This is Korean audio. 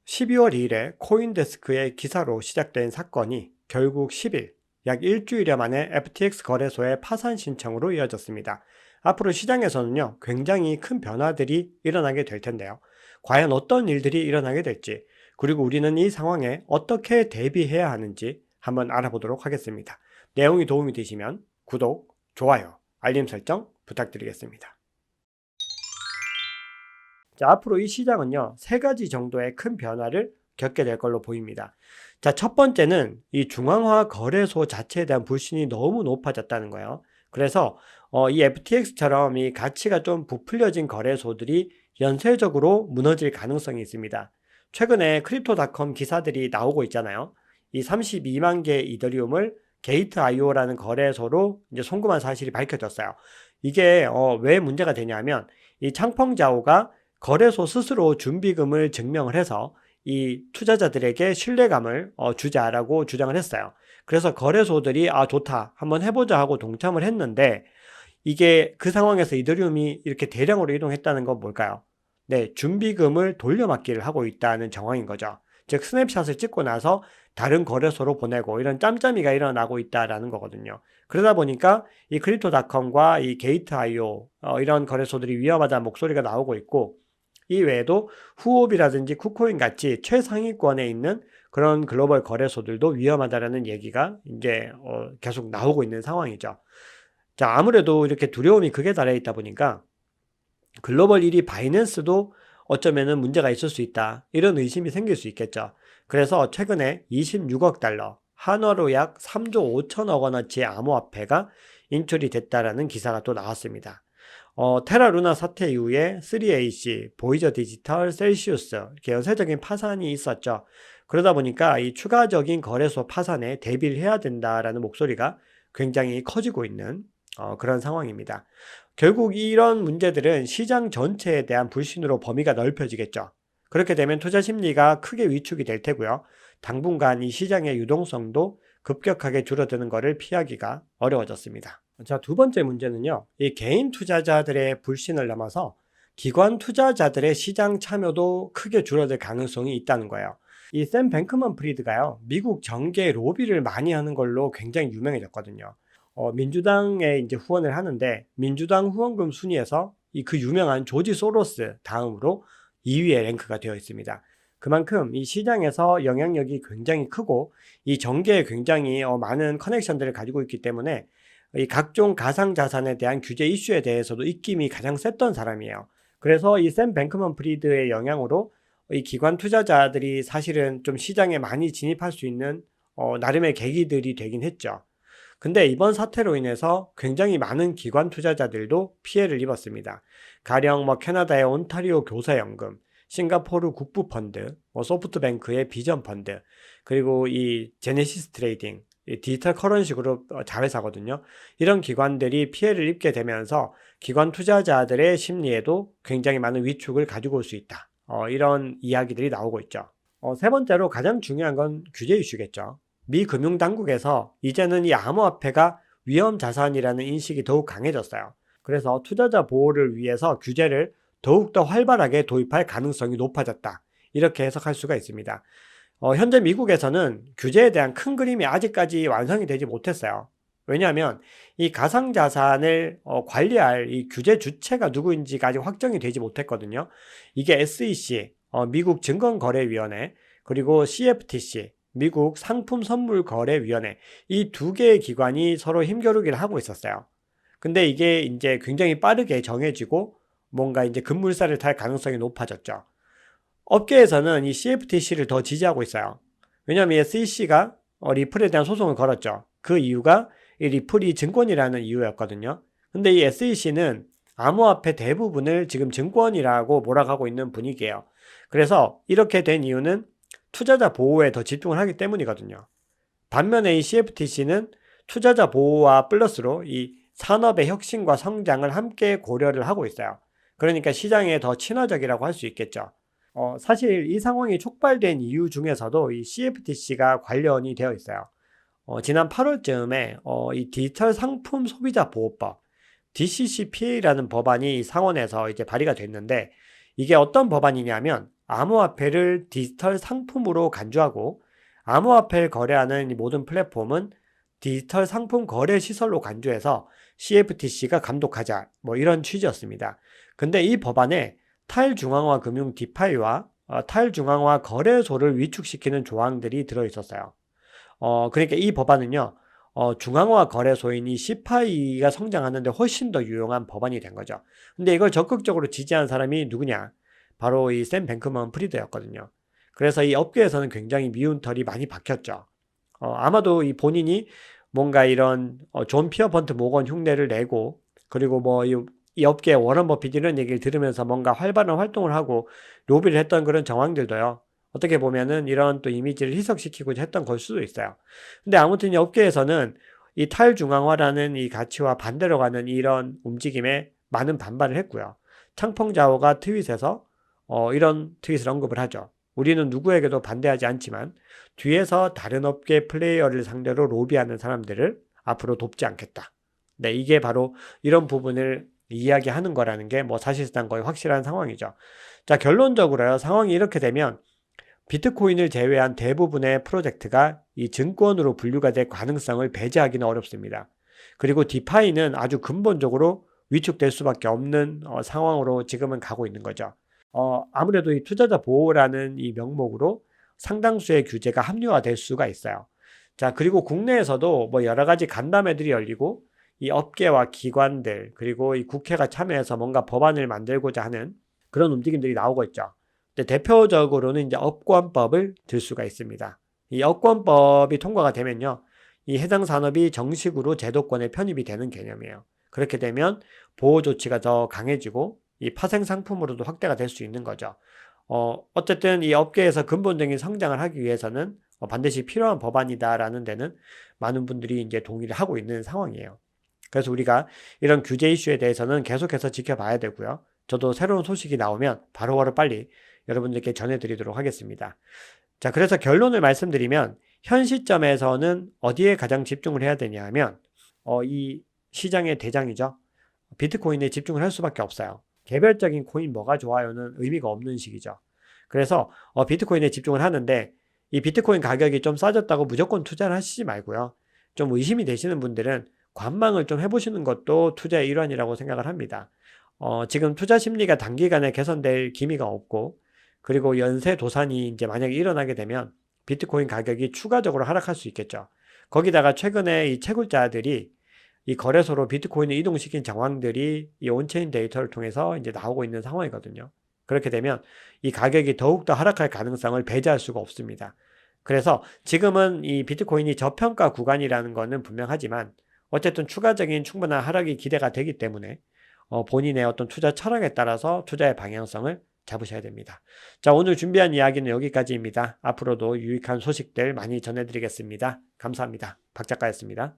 12월 2일에 코인데스크의 기사로 시작된 사건이 결국 10일, 약 일주일여 만에 FTX 거래소의 파산 신청으로 이어졌습니다. 앞으로 시장에서는요, 굉장히 큰 변화들이 일어나게 될 텐데요. 과연 어떤 일들이 일어나게 될지, 그리고 우리는 이 상황에 어떻게 대비해야 하는지 한번 알아보도록 하겠습니다. 내용이 도움이 되시면 구독, 좋아요, 알림 설정 부탁드리겠습니다. 자, 앞으로 이 시장은요, 세 가지 정도의 큰 변화를 겪게 될 걸로 보입니다. 자, 첫 번째는 이 중앙화 거래소 자체에 대한 불신이 너무 높아졌다는 거예요. 그래서 이 FTX처럼 이 가치가 좀 부풀려진 거래소들이 연쇄적으로 무너질 가능성이 있습니다. 최근에 크립토닷컴 기사들이 나오고 있잖아요. 이 32만 개 이더리움을 게이트.io라는 거래소로 이제 송금한 사실이 밝혀졌어요. 이게 왜 문제가 되냐면 이 창펑자오가 거래소 스스로 준비금을 증명을 해서 이 투자자들에게 신뢰감을 주자라고 주장을 했어요. 그래서 거래소들이 좋다, 한번 해보자 하고 동참을 했는데, 이게 그 상황에서 이더리움이 이렇게 대량으로 이동했다는 건 뭘까요? 네, 준비금을 돌려막기를 하고 있다는 정황인 거죠. 즉 스냅샷을 찍고 나서 다른 거래소로 보내고 이런 짬짬이가 일어나고 있다라는 거거든요. 그러다 보니까 이 크립토닷컴과 이 게이트.io 이런 거래소들이 위험하다는 목소리가 나오고 있고, 이 외에도 후옵이라든지 쿠코인 같이 최상위권에 있는 그런 글로벌 거래소들도 위험하다라는 얘기가 이제 계속 나오고 있는 상황이죠. 자, 아무래도 이렇게 두려움이 극에 달해 있다 보니까 글로벌 1위 바이낸스도 어쩌면은 문제가 있을 수 있다, 이런 의심이 생길 수 있겠죠. 그래서 최근에 26억 달러, 한화로 약 3조 5천억 원어치의 암호화폐가 인출이 됐다라는 기사가 또 나왔습니다. 테라루나 사태 이후에 3AC, 보이저 디지털, 셀시우스 이렇게 연쇄적인 파산이 있었죠. 그러다 보니까 이 추가적인 거래소 파산에 대비를 해야 된다라는 목소리가 굉장히 커지고 있는 그런 상황입니다. 결국 이런 문제들은 시장 전체에 대한 불신으로 범위가 넓혀지겠죠. 그렇게 되면 투자 심리가 크게 위축이 될 테고요. 당분간 이 시장의 유동성도 급격하게 줄어드는 것을 피하기가 어려워졌습니다. 자, 두 번째 문제는요, 이 개인 투자자들의 불신을 넘어서 기관 투자자들의 시장 참여도 크게 줄어들 가능성이 있다는 거예요. 이 샘 뱅크먼 프리드가요, 미국 정계 로비를 많이 하는 걸로 굉장히 유명해졌거든요. 민주당에 이제 후원을 하는데, 민주당 후원금 순위에서 그 유명한 조지 소로스 다음으로 2위에 랭크가 되어 있습니다. 그만큼 이 시장에서 영향력이 굉장히 크고 이 정계에 굉장히 많은 커넥션들을 가지고 있기 때문에 이 각종 가상자산에 대한 규제 이슈에 대해서도 입김이 가장 셌던 사람이에요. 그래서 이 샘 뱅크먼 프리드의 영향으로 이 기관 투자자들이 사실은 좀 시장에 많이 진입할 수 있는 나름의 계기들이 되긴 했죠. 근데 이번 사태로 인해서 굉장히 많은 기관 투자자들도 피해를 입었습니다. 가령 캐나다의 온타리오 교사연금, 싱가포르 국부펀드, 소프트뱅크의 비전펀드, 그리고 이 제네시스 트레이딩, 이 디지털 커런시 그룹 자회사거든요. 이런 기관들이 피해를 입게 되면서 기관 투자자들의 심리에도 굉장히 많은 위축을 가지고 올 수 있다. 이런 이야기들이 나오고 있죠. 세 번째로 가장 중요한 건 규제 이슈겠죠. 미 금융당국에서 이제는 이 암호화폐가 위험자산이라는 인식이 더욱 강해졌어요. 그래서 투자자 보호를 위해서 규제를 더욱더 활발하게 도입할 가능성이 높아졌다, 이렇게 해석할 수가 있습니다. 현재 미국에서는 규제에 대한 큰 그림이 아직까지 완성이 되지 못했어요. 왜냐하면 이 가상자산을 관리할 이 규제 주체가 누구인지가 아직 확정이 되지 못했거든요. 이게 SEC, 미국 증권거래위원회, 그리고 CFTC, 미국 상품선물거래위원회, 이 두 개의 기관이 서로 힘겨루기를 하고 있었어요. 근데 이게 이제 굉장히 빠르게 정해지고 뭔가 이제 급물살을 탈 가능성이 높아졌죠. 업계에서는 이 CFTC를 더 지지하고 있어요. 왜냐하면 SEC가 리플에 대한 소송을 걸었죠. 그 이유가 이 리플이 증권이라는 이유였거든요. 근데 이 SEC는 암호화폐 대부분을 지금 증권이라고 몰아가고 있는 분위기예요. 그래서 이렇게 된 이유는 투자자 보호에 더 집중을 하기 때문이거든요. 반면에 이 CFTC는 투자자 보호와 플러스로 이 산업의 혁신과 성장을 함께 고려를 하고 있어요. 그러니까 시장에 더 친화적이라고 할 수 있겠죠. 사실 이 상황이 촉발된 이유 중에서도 이 CFTC가 관련이 되어 있어요. 지난 8월쯤에 이 디지털 상품 소비자 보호법, DCCPA라는 법안이 상원에서 이제 발의가 됐는데, 이게 어떤 법안이냐면 암호화폐를 디지털 상품으로 간주하고 암호화폐를 거래하는 이 모든 플랫폼은 디지털 상품 거래 시설로 간주해서 CFTC가 감독하자, 뭐 이런 취지였습니다. 근데 이 법안에 탈중앙화 금융 디파이와 탈중앙화 거래소를 위축시키는 조항들이 들어있었어요. 그러니까 이 법안은요, 중앙화 거래소인 이 시파이가 성장하는데 훨씬 더 유용한 법안이 된 거죠. 근데 이걸 적극적으로 지지한 사람이 누구냐? 바로 이 샘 뱅크먼 프리드였거든요. 그래서 이 업계에서는 굉장히 미운 털이 많이 박혔죠. 아마도 이 본인이 뭔가 이런 존 피어번트 모건 흉내를 내고, 그리고 뭐 이 업계의 워런 버핏 이런 얘기를 들으면서 뭔가 활발한 활동을 하고 로비를 했던 그런 정황들도요. 어떻게 보면은 이런 또 이미지를 희석시키고자 했던 걸 수도 있어요. 근데 아무튼 이 업계에서는 이 탈중앙화라는 이 가치와 반대로 가는 이런 움직임에 많은 반발을 했고요. 창펑자오가 트윗에서 이런 트윗을 언급을 하죠. 우리는 누구에게도 반대하지 않지만 뒤에서 다른 업계 플레이어를 상대로 로비하는 사람들을 앞으로 돕지 않겠다. 네, 이게 바로 이런 부분을 이야기하는 거라는 게 뭐 사실상 거의 확실한 상황이죠. 자, 결론적으로요. 상황이 이렇게 되면 비트코인을 제외한 대부분의 프로젝트가 이 증권으로 분류가 될 가능성을 배제하기는 어렵습니다. 그리고 디파이는 아주 근본적으로 위축될 수밖에 없는 상황으로 지금은 가고 있는 거죠. 아무래도 이 투자자 보호라는 이 명목으로 상당수의 규제가 합리화될 수가 있어요. 자, 그리고 국내에서도 뭐 여러 가지 간담회들이 열리고 이 업계와 기관들 그리고 이 국회가 참여해서 뭔가 법안을 만들고자 하는 그런 움직임들이 나오고 있죠. 근데 대표적으로는 이제 업권법을 들 수가 있습니다. 이 업권법이 통과가 되면요, 이 해당 산업이 정식으로 제도권에 편입이 되는 개념이에요. 그렇게 되면 보호 조치가 더 강해지고 이 파생 상품으로도 확대가 될 수 있는 거죠. 어쨌든 이 업계에서 근본적인 성장을 하기 위해서는 반드시 필요한 법안이다라는 데는 많은 분들이 이제 동의를 하고 있는 상황이에요. 그래서 우리가 이런 규제 이슈에 대해서는 계속해서 지켜봐야 되고요. 저도 새로운 소식이 나오면 바로바로 빨리 여러분들께 전해드리도록 하겠습니다. 자, 그래서 결론을 말씀드리면 현 시점에서는 어디에 가장 집중을 해야 되냐 하면 이 시장의 대장이죠. 비트코인에 집중을 할 수밖에 없어요. 개별적인 코인 뭐가 좋아요는 의미가 없는 시기죠. 그래서 비트코인에 집중을 하는데 이 비트코인 가격이 좀 싸졌다고 무조건 투자를 하시지 말고요. 좀 의심이 되시는 분들은 관망을 좀 해보시는 것도 투자의 일환이라고 생각을 합니다. 지금 투자 심리가 단기간에 개선될 기미가 없고, 그리고 연쇄 도산이 이제 만약에 일어나게 되면 비트코인 가격이 추가적으로 하락할 수 있겠죠. 거기다가 최근에 이 채굴자들이 이 거래소로 비트코인을 이동시킨 정황들이 이 온체인 데이터를 통해서 이제 나오고 있는 상황이거든요. 그렇게 되면 이 가격이 더욱더 하락할 가능성을 배제할 수가 없습니다. 그래서 지금은 이 비트코인이 저평가 구간이라는 것은 분명하지만 어쨌든 추가적인 충분한 하락이 기대가 되기 때문에 본인의 어떤 투자 철학에 따라서 투자의 방향성을 잡으셔야 됩니다. 자, 오늘 준비한 이야기는 여기까지입니다. 앞으로도 유익한 소식들 많이 전해드리겠습니다. 감사합니다. 박 작가였습니다.